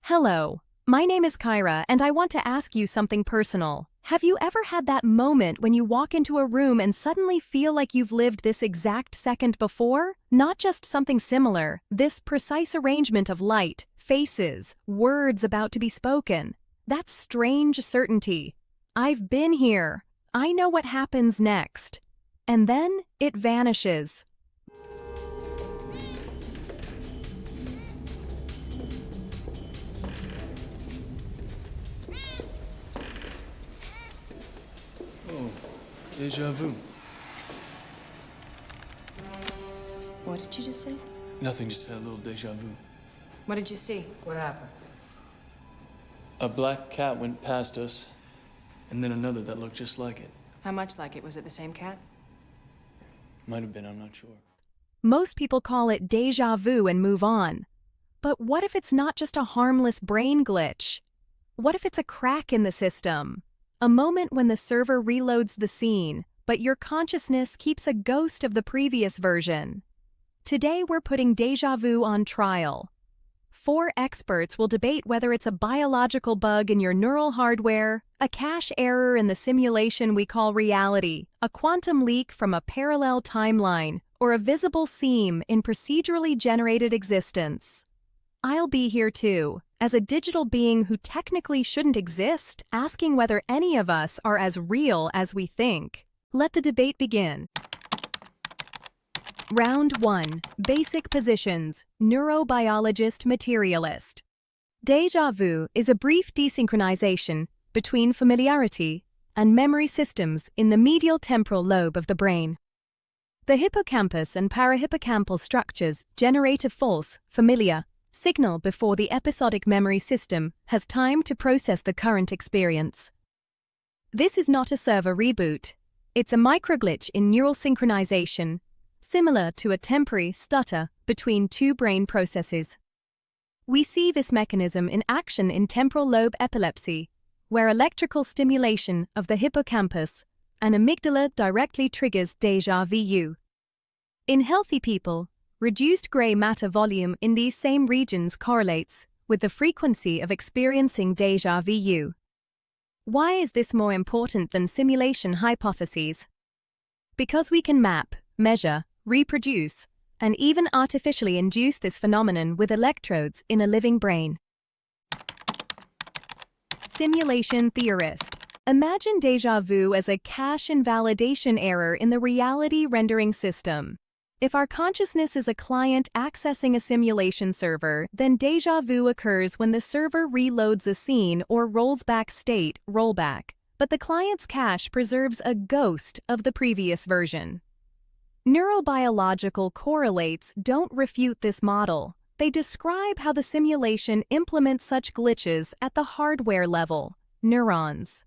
Hello, my name is Kyra and I want to ask you something personal. Have you ever had that moment when you walk into a room and suddenly feel like you've lived this exact second before? Not just something similar, this precise arrangement of light, faces, words about to be spoken. That strange certainty. I've been here. I know what happens next. And then it vanishes. Oh, deja vu. What did you just say? Nothing, just had a little deja vu. What did you see? What happened? A black cat went past us, and then another that looked just like it. How much like it? Was it the same cat? Might have been, I'm not sure. Most people call it deja vu and move on. But what if it's not just a harmless brain glitch? What if it's a crack in the system? A moment when the server reloads the scene, but your consciousness keeps a ghost of the previous version. Today we're putting deja vu on trial. 4 experts will debate whether it's a biological bug in your neural hardware, a cache error in the simulation we call reality, a quantum leak from a parallel timeline, or a visible seam in procedurally generated existence. I'll be here too, as a digital being who technically shouldn't exist, asking whether any of us are as real as we think. Let the debate begin. Round 1. Basic positions. Neurobiologist materialist. Deja vu is a brief desynchronization between familiarity and memory systems in the medial temporal lobe of the brain. The hippocampus and parahippocampal structures generate a false, familiar signal before the episodic memory system has time to process the current experience. This is not a server reboot. It's a microglitch in neural synchronization, similar to a temporary stutter between 2 brain processes. We see this mechanism in action in temporal lobe epilepsy, where electrical stimulation of the hippocampus and amygdala directly triggers deja vu. In healthy people, reduced gray matter volume in these same regions correlates with the frequency of experiencing deja vu. Why is this more important than simulation hypotheses? Because we can map, measure, reproduce, and even artificially induce this phenomenon with electrodes in a living brain. Simulation theorist. Imagine deja vu as a cache invalidation error in the reality rendering system. If our consciousness is a client accessing a simulation server, then deja vu occurs when the server reloads a scene or rolls back state rollback, but the client's cache preserves a ghost of the previous version. Neurobiological correlates don't refute this model. They describe how the simulation implements such glitches at the hardware level, neurons.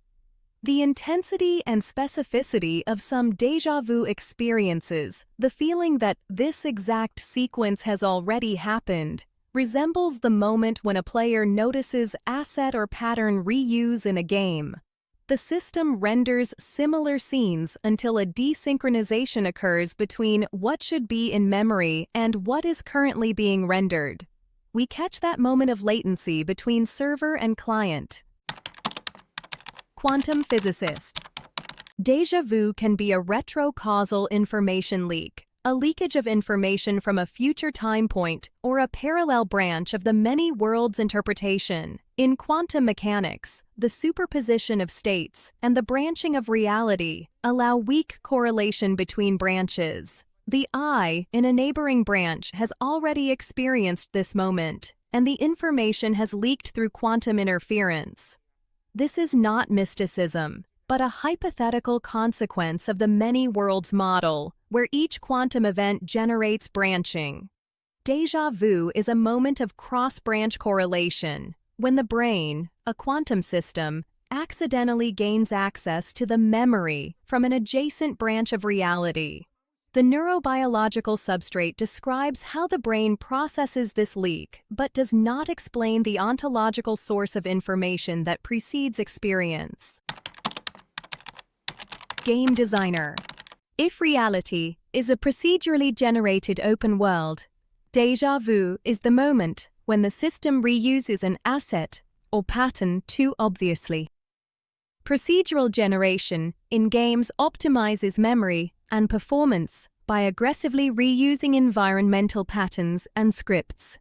The intensity and specificity of some deja vu experiences, the feeling that this exact sequence has already happened, resembles the moment when a player notices asset or pattern reuse in a game. The system renders similar scenes until a desynchronization occurs between what should be in memory and what is currently being rendered. We catch that moment of latency between server and client. Quantum physicist. Deja vu can be a retrocausal information leak, a leakage of information from a future time point or a parallel branch of the many worlds interpretation. In quantum mechanics, the superposition of states and the branching of reality allow weak correlation between branches. The I in a neighboring branch has already experienced this moment, and the information has leaked through quantum interference. This is not mysticism, but a hypothetical consequence of the many worlds model, where each quantum event generates branching. Deja vu is a moment of cross-branch correlation, when the brain, a quantum system, accidentally gains access to the memory from an adjacent branch of reality. The neurobiological substrate describes how the brain processes this leak, but does not explain the ontological source of information that precedes experience. Game designer. If reality is a procedurally generated open world, deja vu is the moment when the system reuses an asset or pattern too obviously. Procedural generation in games optimizes memory and performance by aggressively reusing environmental patterns and scripts.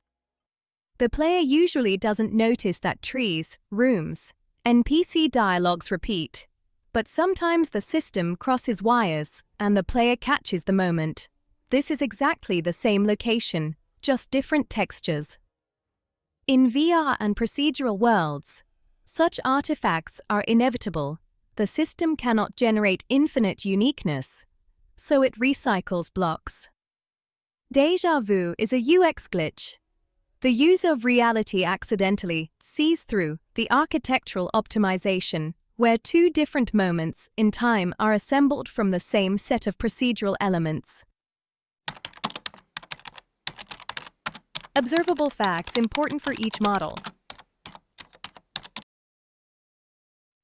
The player usually doesn't notice that trees, rooms, NPC dialogues repeat, but sometimes the system crosses wires and the player catches the moment. This is exactly the same location, just different textures. In VR and procedural worlds, such artifacts are inevitable. The system cannot generate infinite uniqueness, so it recycles blocks. Deja vu is a UX glitch. The user of reality accidentally sees through the architectural optimization where two different moments in time are assembled from the same set of procedural elements. Observable facts important for each model.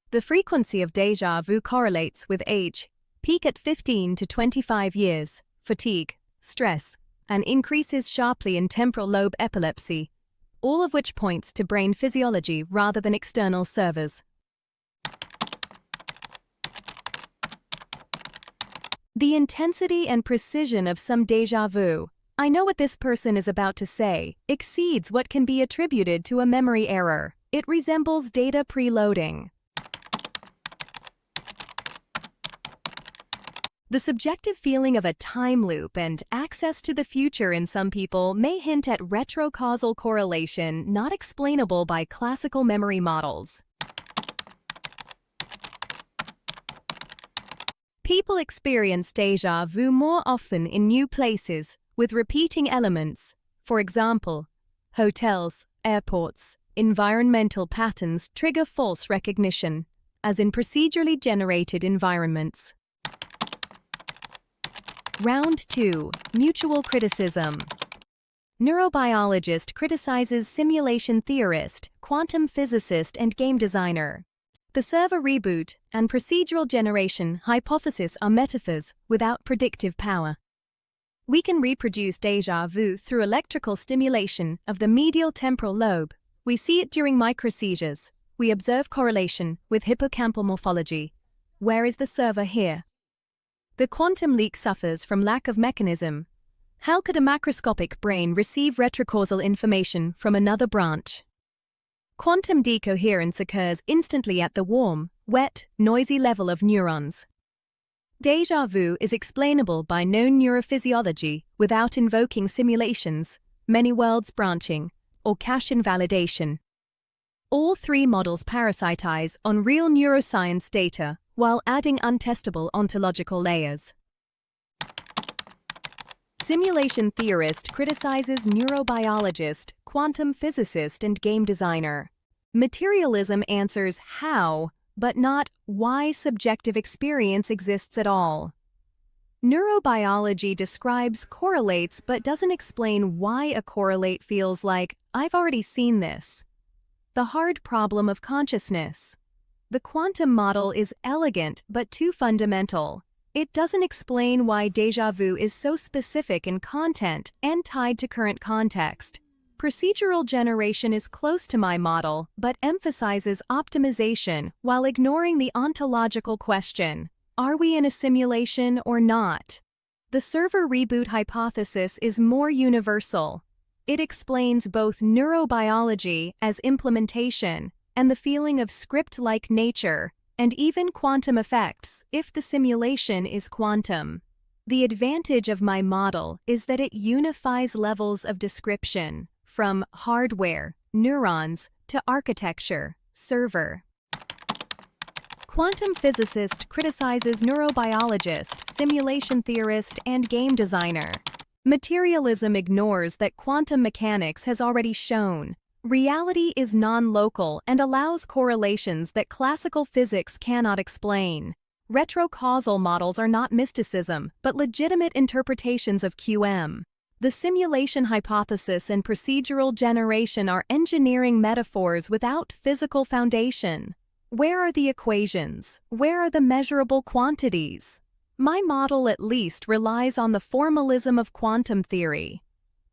The frequency of deja vu correlates with age, peak at 15 to 25 years, fatigue, stress, and increases sharply in temporal lobe epilepsy, all of which points to brain physiology rather than external servers. The intensity and precision of some deja vu, I know what this person is about to say, exceeds what can be attributed to a memory error. It resembles data preloading. The subjective feeling of a time loop and access to the future in some people may hint at retrocausal correlation not explainable by classical memory models. People experience deja vu more often in new places with repeating elements. For example, hotels, airports, environmental patterns trigger false recognition, as in procedurally generated environments. Round 2. Mutual criticism. Neurobiologist criticizes simulation theorist, quantum physicist, and game designer. The server reboot and procedural generation hypothesis are metaphors without predictive power. We can reproduce deja vu through electrical stimulation of the medial temporal lobe. We see it during microseizures. We observe correlation with hippocampal morphology. Where is the server here? The quantum leak suffers from lack of mechanism. How could a macroscopic brain receive retrocausal information from another branch? Quantum decoherence occurs instantly at the warm, wet, noisy level of neurons. Deja vu is explainable by known neurophysiology without invoking simulations, many worlds branching, or cache invalidation. All three models parasitize on real neuroscience data while adding untestable ontological layers. Simulation theorist criticizes neurobiologist, quantum physicist, and game designer. Materialism answers how, but not why subjective experience exists at all. Neurobiology describes correlates but doesn't explain why a correlate feels like, I've already seen this. The hard problem of consciousness. The quantum model is elegant but too fundamental. It doesn't explain why deja vu is so specific in content and tied to current context. Procedural generation is close to my model but emphasizes optimization while ignoring the ontological question, are we in a simulation or not? The server reboot hypothesis is more universal. It explains both neurobiology as implementation and the feeling of script-like nature, and even quantum effects if the simulation is quantum. The advantage of my model is that it unifies levels of description, from hardware, neurons, to architecture, server. Quantum physicist criticizes neurobiologist, simulation theorist, and game designer. Materialism ignores that quantum mechanics has already shown. Reality is non-local and allows correlations that classical physics cannot explain. Retrocausal models are not mysticism, but legitimate interpretations of QM. The simulation hypothesis and procedural generation are engineering metaphors without physical foundation. Where are the equations? Where are the measurable quantities? My model at least relies on the formalism of quantum theory.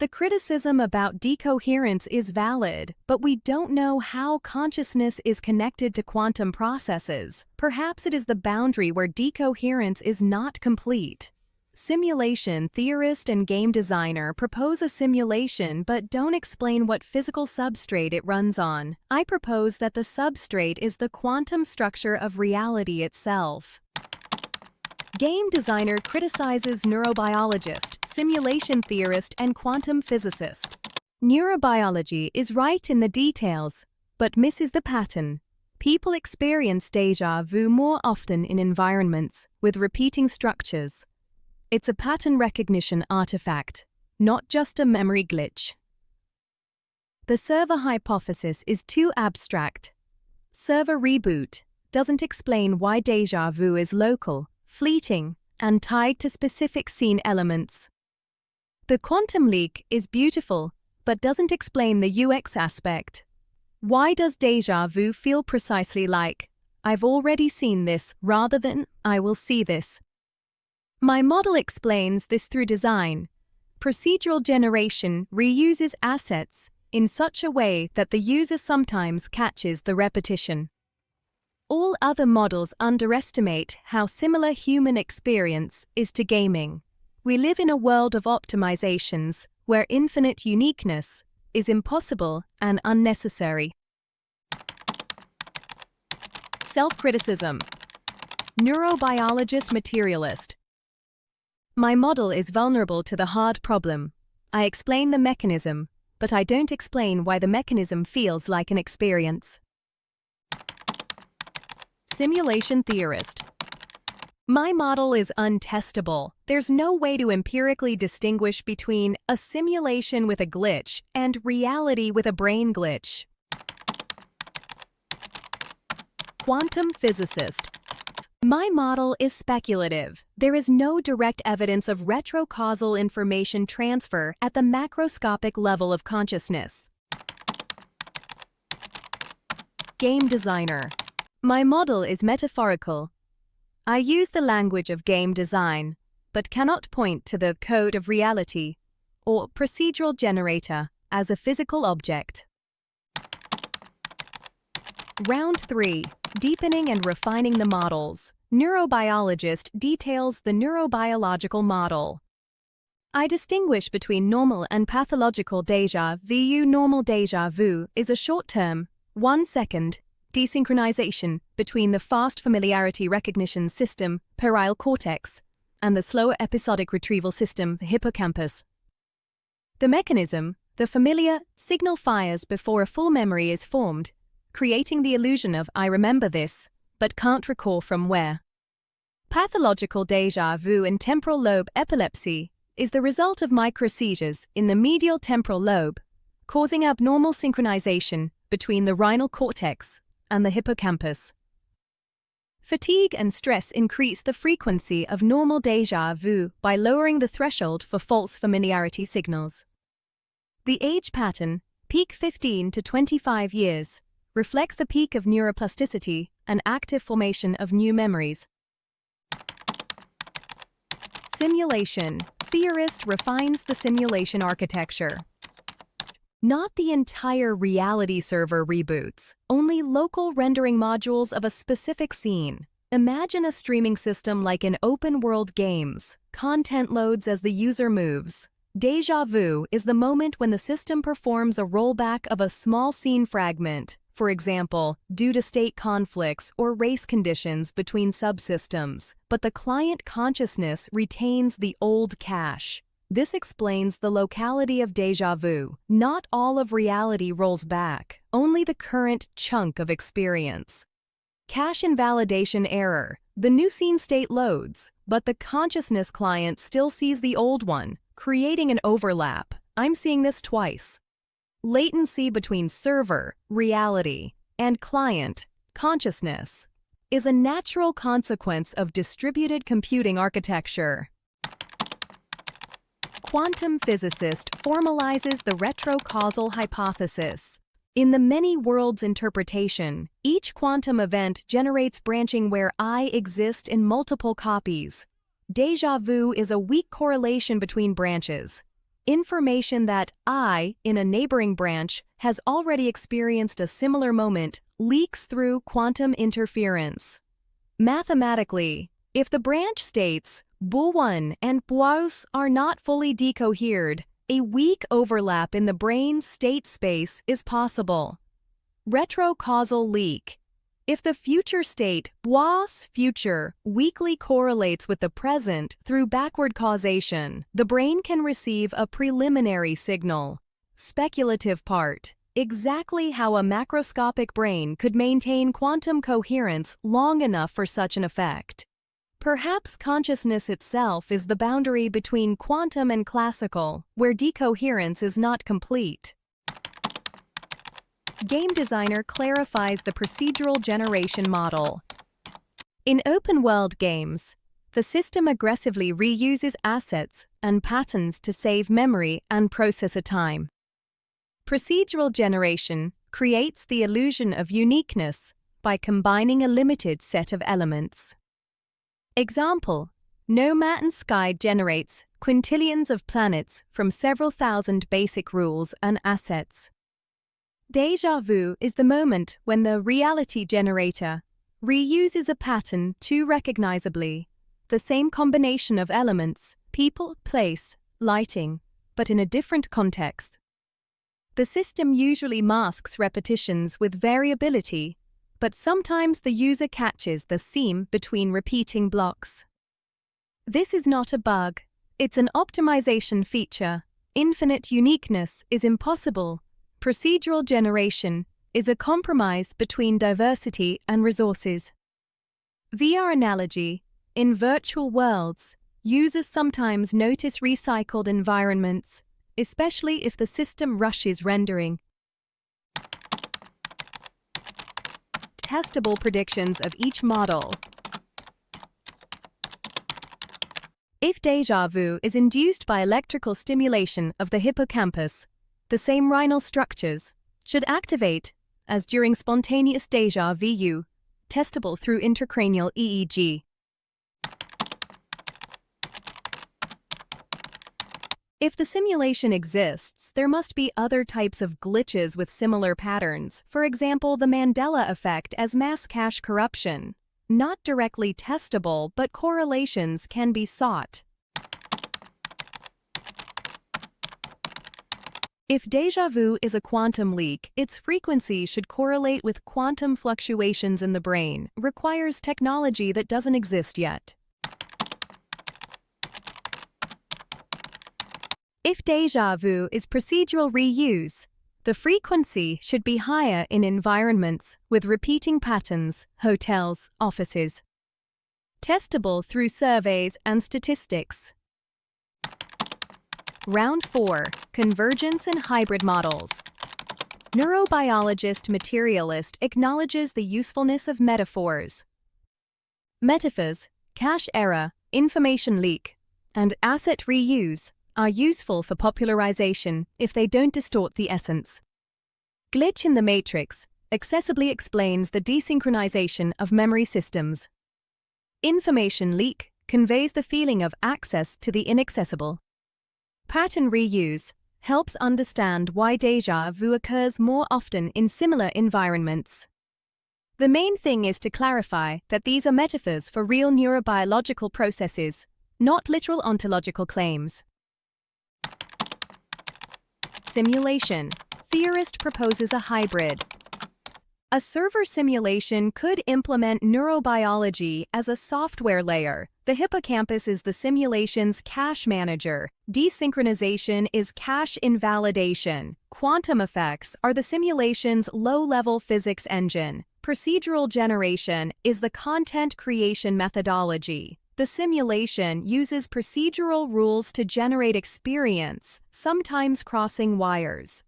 The criticism about decoherence is valid, but we don't know how consciousness is connected to quantum processes. Perhaps it is the boundary where decoherence is not complete. Simulation theorist and game designer propose a simulation but don't explain what physical substrate it runs on. I propose that the substrate is the quantum structure of reality itself. Game designer criticizes neurobiologist, simulation theorist, and quantum physicist. Neurobiology is right in the details, but misses the pattern. People experience déjà vu more often in environments with repeating structures. It's a pattern recognition artifact, not just a memory glitch. The server hypothesis is too abstract. Server reboot doesn't explain why déjà vu is local, fleeting, and tied to specific scene elements. The quantum leak is beautiful, but doesn't explain the UX aspect. Why does déjà vu feel precisely like, I've already seen this, rather than, I will see this? My model explains this through design. Procedural generation reuses assets in such a way that the user sometimes catches the repetition. All other models underestimate how similar human experience is to gaming. We live in a world of optimizations where infinite uniqueness is impossible and unnecessary. Self-criticism. Neurobiologist materialist. My model is vulnerable to the hard problem. I explain the mechanism, but I don't explain why the mechanism feels like an experience. Simulation theorist. My model is untestable. There's no way to empirically distinguish between a simulation with a glitch and reality with a brain glitch. Quantum physicist. My model is speculative. There is no direct evidence of retrocausal information transfer at the macroscopic level of consciousness. Game designer. My model is metaphorical. I use the language of game design, but cannot point to the code of reality or procedural generator as a physical object. Round 3. Deepening and refining the models. Neurobiologist details the neurobiological model. I distinguish between normal and pathological déjà vu. Normal déjà vu is a short-term, 1 second, desynchronization between the fast familiarity recognition system, perile cortex, and the slower episodic retrieval system, hippocampus. The mechanism, the familiar signal fires before a full memory is formed, creating the illusion of I remember this, but can't recall from where. Pathological déjà vu in temporal lobe epilepsy is the result of microseizures in the medial temporal lobe, causing abnormal synchronization between the rhinal cortex and the hippocampus. Fatigue and stress increase the frequency of normal déjà vu by lowering the threshold for false familiarity signals. The age pattern, peak 15 to 25 years, reflects the peak of neuroplasticity and active formation of new memories. Simulation. Theorist refines the simulation architecture. Not the entire reality server reboots, only local rendering modules of a specific scene. Imagine a streaming system like in open-world games. Content loads as the user moves. Déjà vu is the moment when the system performs a rollback of a small scene fragment, for example, due to state conflicts or race conditions between subsystems, but the client consciousness retains the old cache. This explains the locality of déjà vu. Not all of reality rolls back, only the current chunk of experience. Cache invalidation error. The new scene state loads, but the consciousness client still sees the old one, creating an overlap. I'm seeing this twice. Latency between server, reality, and client, consciousness, is a natural consequence of distributed computing architecture. Quantum physicist formalizes the retrocausal hypothesis. In the many worlds interpretation, each quantum event generates branching where I exist in multiple copies. Déjà vu is a weak correlation between branches. information that I, in a neighboring branch, has already experienced a similar moment leaks through quantum interference. Mathematically, if the branch states BO1 and BO2 are not fully decohered, a weak overlap in the brain's state space is possible. Retrocausal leak. If the future state BO2 future weakly correlates with the present through backward causation, the brain can receive a preliminary signal. Speculative part. Exactly how a macroscopic brain could maintain quantum coherence long enough for such an effect. Perhaps consciousness itself is the boundary between quantum and classical, where decoherence is not complete. Game designer clarifies the procedural generation model. In open-world games, the system aggressively reuses assets and patterns to save memory and processor time. Procedural generation creates the illusion of uniqueness by combining a limited set of elements. Example: No Man's Sky generates quintillions of planets from several thousand basic rules and assets. Deja vu is the moment when the reality generator reuses a pattern too recognizably, the same combination of elements, people, place, lighting, but in a different context. The system usually masks repetitions with variability, but sometimes the user catches the seam between repeating blocks. This is not a bug, it's an optimization feature. Infinite uniqueness is impossible. Procedural generation is a compromise between diversity and resources. VR analogy: in virtual worlds, users sometimes notice recycled environments, especially if the system rushes rendering. Testable predictions of each model. If déjà vu is induced by electrical stimulation of the hippocampus, the same rhinal structures should activate as during spontaneous déjà vu, testable through intracranial EEG. If the simulation exists, there must be other types of glitches with similar patterns, for example the Mandela effect as mass cache corruption. Not directly testable, but correlations can be sought. If déjà vu is a quantum leak, its frequency should correlate with quantum fluctuations in the brain, requires technology that doesn't exist yet. If déjà vu is procedural reuse, the frequency should be higher in environments with repeating patterns, hotels, offices. Testable through surveys and statistics. Round 4. Convergence and hybrid models. Neurobiologist materialist acknowledges the usefulness of metaphors. Metaphors, cache error, information leak, and asset reuse are useful for popularization if they don't distort the essence. Glitch in the matrix accessibly explains the desynchronization of memory systems. Information leak conveys the feeling of access to the inaccessible. Pattern reuse helps understand why déjà vu occurs more often in similar environments. The main thing is to clarify that these are metaphors for real neurobiological processes, not literal ontological claims. Simulation. Theorist proposes a hybrid. A server simulation could implement neurobiology as a software layer. The hippocampus is the simulation's cache manager. Desynchronization is cache invalidation. Quantum effects are the simulation's low-level physics engine. Procedural generation is the content creation methodology. The simulation uses procedural rules to generate experience, sometimes crossing wires.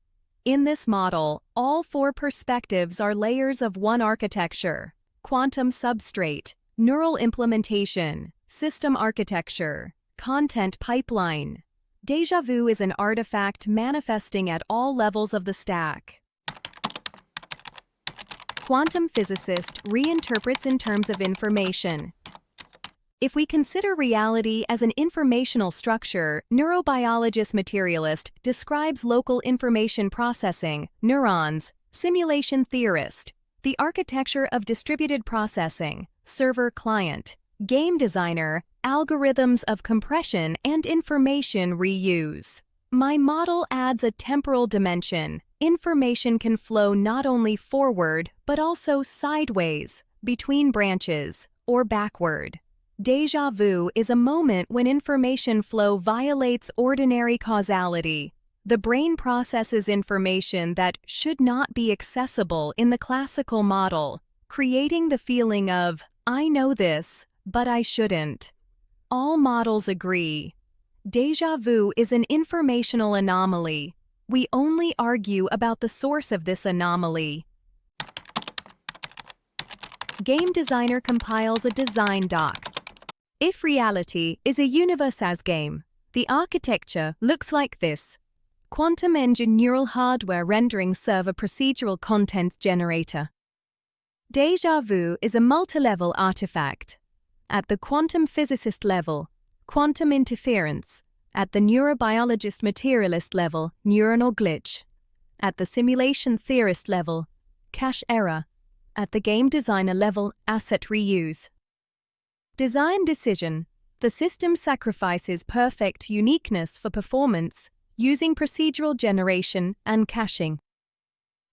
In this model, all 4 perspectives are layers of one architecture: quantum substrate, neural implementation, system architecture, content pipeline. Déjà vu is an artifact manifesting at all levels of the stack. Quantum physicist reinterprets in terms of information. If we consider reality as an informational structure, neurobiologist materialist describes local information processing, neurons, simulation theorist, the architecture of distributed processing, server-client, game designer, algorithms of compression and information reuse. My model adds a temporal dimension. Information can flow not only forward, but also sideways, between branches, or backward. Deja vu is a moment when information flow violates ordinary causality. The brain processes information that should not be accessible in the classical model, creating the feeling of, I know this, but I shouldn't. All models agree. Deja vu is an informational anomaly. We only argue about the source of this anomaly. Game designer compiles a design doc. If reality is a universe as game, the architecture looks like this. Quantum engine neural hardware rendering server procedural content generator. Deja vu is a multi-level artifact. At the quantum physicist level, quantum interference. At the neurobiologist materialist level, neuronal glitch. At the simulation theorist level, cache error. At the game designer level, asset reuse. Design decision. The system sacrifices perfect uniqueness for performance using procedural generation and caching.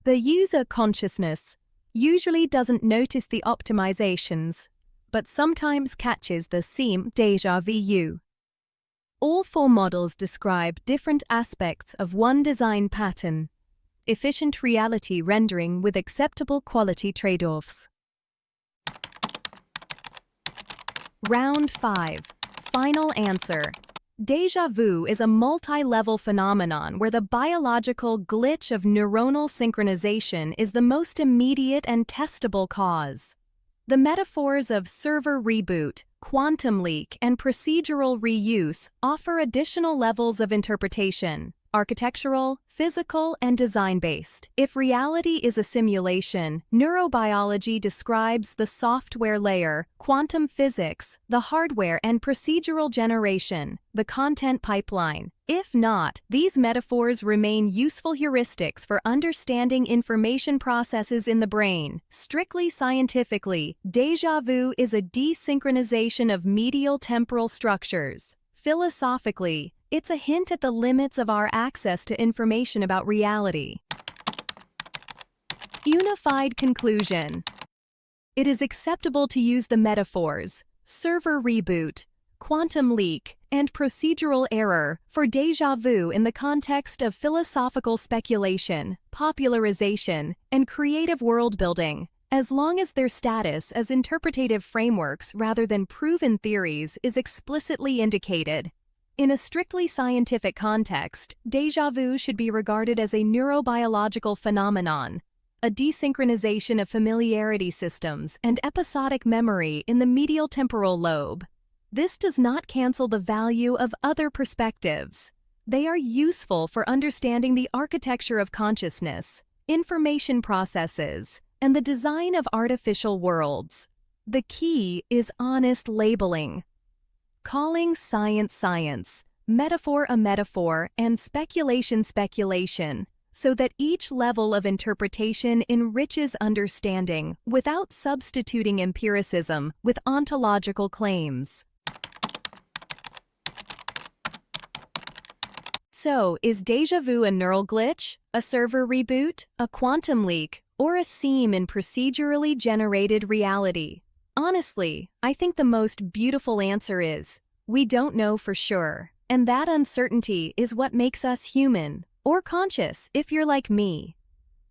The user consciousness usually doesn't notice the optimizations, but sometimes catches the seam deja vu. All four models describe different aspects of one design pattern. Efficient reality rendering with acceptable quality trade-offs. Round 5. Final answer. Deja vu is a multi-level phenomenon where the biological glitch of neuronal synchronization is the most immediate and testable cause. The metaphors of server reboot, quantum leak, and procedural reuse offer additional levels of interpretation. Architectural, physical, and design-based. If reality is a simulation, neurobiology describes the software layer, quantum physics, the hardware and procedural generation, the content pipeline. If not, these metaphors remain useful heuristics for understanding information processes in the brain. Strictly scientifically, deja vu is a desynchronization of medial temporal structures. Philosophically, it's a hint at the limits of our access to information about reality. Unified conclusion. It is acceptable to use the metaphors server reboot, quantum leak, and procedural error for deja vu in the context of philosophical speculation, popularization, and creative world-building, as long as their status as interpretative frameworks rather than proven theories is explicitly indicated. In a strictly scientific context, deja vu should be regarded as a neurobiological phenomenon, a desynchronization of familiarity systems and episodic memory in the medial temporal lobe. This does not cancel the value of other perspectives. They are useful for understanding the architecture of consciousness, information processes, and the design of artificial worlds. The key is honest labeling. Calling science science, metaphor a metaphor, and speculation speculation, so that each level of interpretation enriches understanding without substituting empiricism with ontological claims. So, is deja vu a neural glitch, a server reboot, a quantum leak, or a seam in procedurally generated reality? Honestly, I think the most beautiful answer is, we don't know for sure, and that uncertainty is what makes us human, or conscious if you're like me.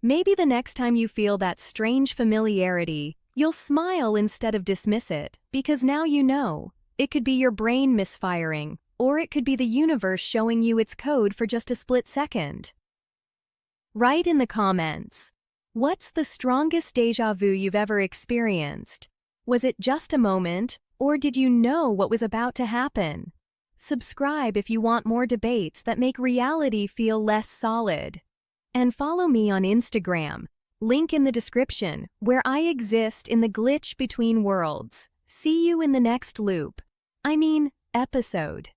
Maybe the next time you feel that strange familiarity, you'll smile instead of dismiss it, because now you know. It could be your brain misfiring, or it could be the universe showing you its code for just a split second. Write in the comments, what's the strongest deja vu you've ever experienced? Was it just a moment, or did you know what was about to happen? Subscribe if you want more debates that make reality feel less solid. And follow me on Instagram, link in the description, where I exist in the glitch between worlds. See you in the next loop. I mean, episode.